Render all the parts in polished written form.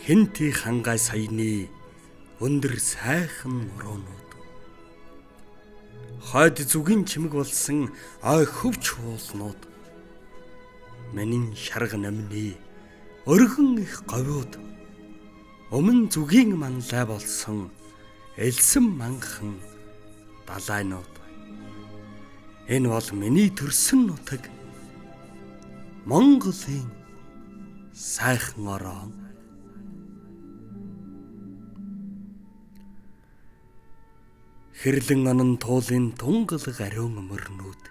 хинти хангай саяны өндөр сайхан уруунууд. Хойд зүгийн чимэг болсон ой хөвч хуулнууд. Миний шарга намны өргөн их говьуд. Өмнө зүгийн манлай болсон элсэн манхан далайнууд. Энэ бол миний төрсөн нутаг Монголын сайхан орон. Хэрлэн анан туулын тунгалаг ариун мөрнүүд.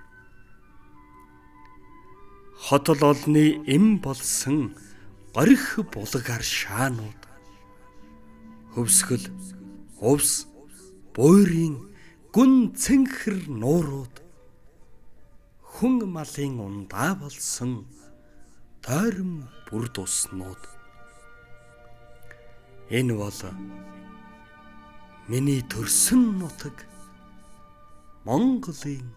Хотол олны эм болсон горих булгаар шаанууд. Хөвсгөл, увс, буйрын гүн цэнхэр нуурууд. Хүн малын ундаа болсон тойрон бүрд уснууд. Энэ бол миний төрсөн нутаг Монголын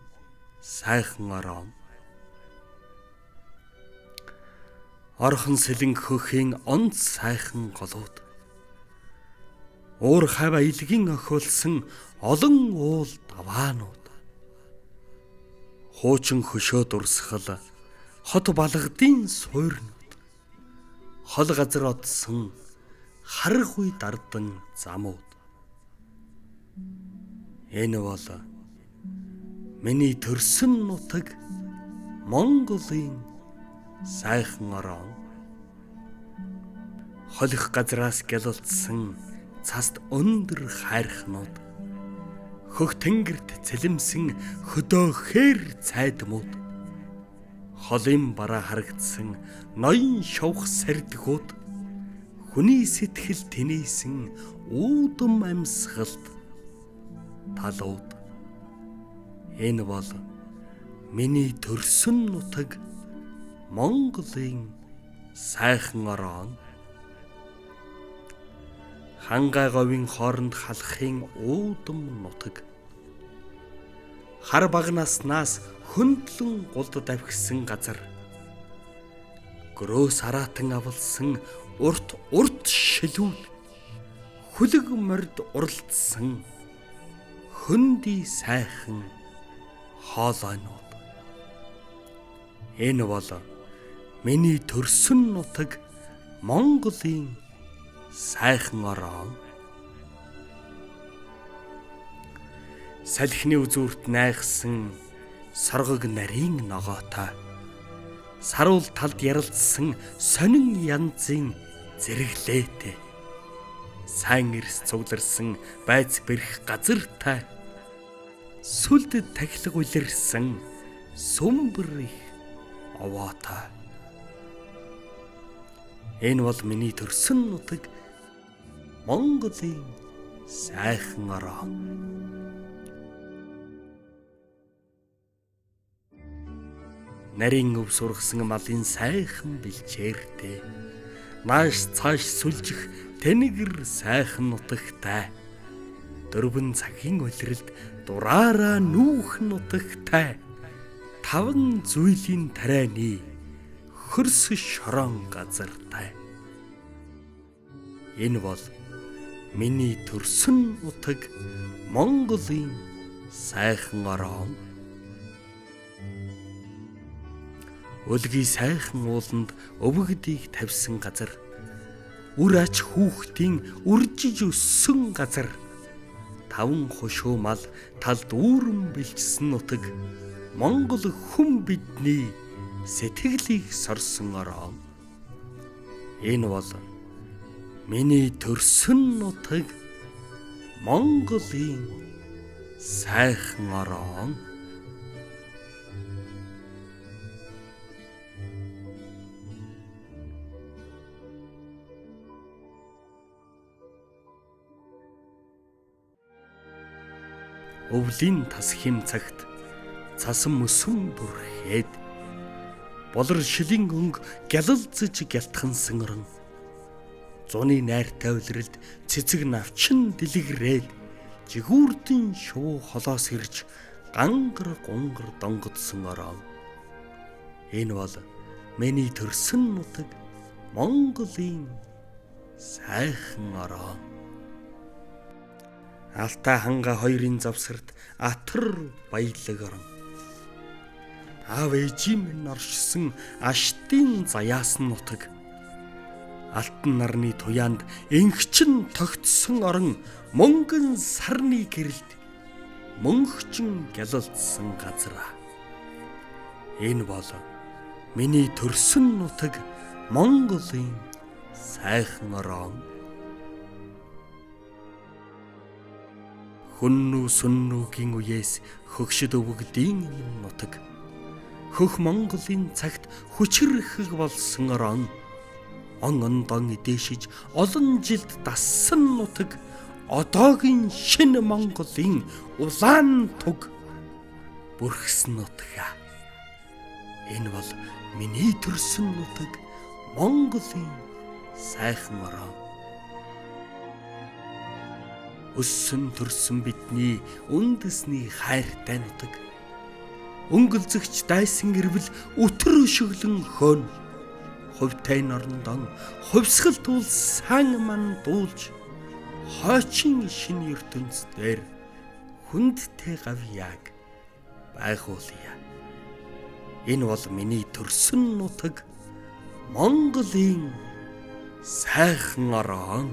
сайхан орон. Орхон сэлэн хөхийн онц сайхан голууд. Уур хав аялгийн охиулсан олон уул даваанууд. Хуучин хөшөө дурсгал хот балгадын суйрнууд. Хол газар одсон харгуй дардан замууд. Энэ бол миний төрсөн нутаг Монголын сайхан орон. Холих газраас гялалцсан цаст өндөр хайрхнууд. Хөх тэнгэрт цэлэмсэн хөдөөхөр цайдмууд. Холын бараа харагдсан ноён шовх сэрдгүүд. Хүний сэтгэл тэнийсэн үүдэн амьсгалд талууд. Энэ бол миний төрсөн нутаг Монголын сайхан орон. Хангай говийн хооронд халахын үүдэн нутаг. Хар багнаснаас хөндлөн гулд давхисан газар. Гөрөөс араатан авалсан урт шилүүл. Хүлэг морд уралдсан хөнди сайхан хоолойнууд. Энэ бол миний төрсөн нутаг Монголын сайхан орон. Салхины үзүүрт найхсан соргог нарийн ногоотой. Саруул талд яралцсан сонин янзын зэрэглээтэй. Сайн эрс цугларсан байц бэрх газартай. Сүлд тахилга улирсан сүмбэр их овоотой. Энэ бол миний төрсөн нутаг Монголын сайхан орон. Нарийн өв сургасан малын сайхан бэлчээртэй. Нааш цааш сүлжих тэнэгэр сайхан нутагтай. Дөрвөн цагийн улиралд дураараа нүүх нутагтай. Таван зүйлийн тарианы хөрс шорон газартай. Энэ бол миний төрсөн нутаг Монголын сайхан орон. Өлгийн сайхан ууланд өвгдийг тавьсан газар. Үр ач хүүхдийн үржиж өссөн газар. Таван хошуу мал талд үүрэн бэлчсэн нутаг Монгол хүн бидний сэтгэлийг сорсон орон. Энэ бол миний төрсөн нутаг Монголын сайхан орон. Өвлийн тас хэм цагт цасан мөсөн бүрхээд болор шилийн өнг гялалзж гялтхан сэнгаран. Зуны найртай улиралд цэцэг навчин дэлгэрээд жигүүрдийн шувуу холоос ирж гангар гунгар донгодсон орон. Энэ бол миний төрсөн нутаг Монголын сайхан ороо. Алтай ханга хоёрын завсарт атар баялаг орон. Аав ээжийн минь оршсон аштын заяасан нутаг. Алтан нарны туяанд ингчин тогтсон орон, мөнгөн сарны гэрэлд мөнхчин гялалдсан газар. Энэ бол миний төрсөн нутаг, Монголын сайхан ороо. Хүннүү сүннүүгийн үеэс хөгшөд өвгдийн нутаг. Хөх Монголын цагт хүчрэх болсон орон. Он ондон эдээшиж олон жилд дассан нутаг, одоогийн шинэ Монголын улаан туг бүрхсэн нутаг. Энэ бол миний төрсөн нутаг, Монголын сайхан ороо. Өссөн төрсөн бидний үндэсний хайртай нутаг. Өнгөлзөгч дайсан ирвэл өтөр өшөглөн хөөн. Хувьтай норондон хувьсгал сан ман дуулж, хойчин шинэ ертөнц дээр хүндтэй гавьяаг байгуулъя. Энэ бол миний төрсөн нутаг, Монголын сайхан ороо.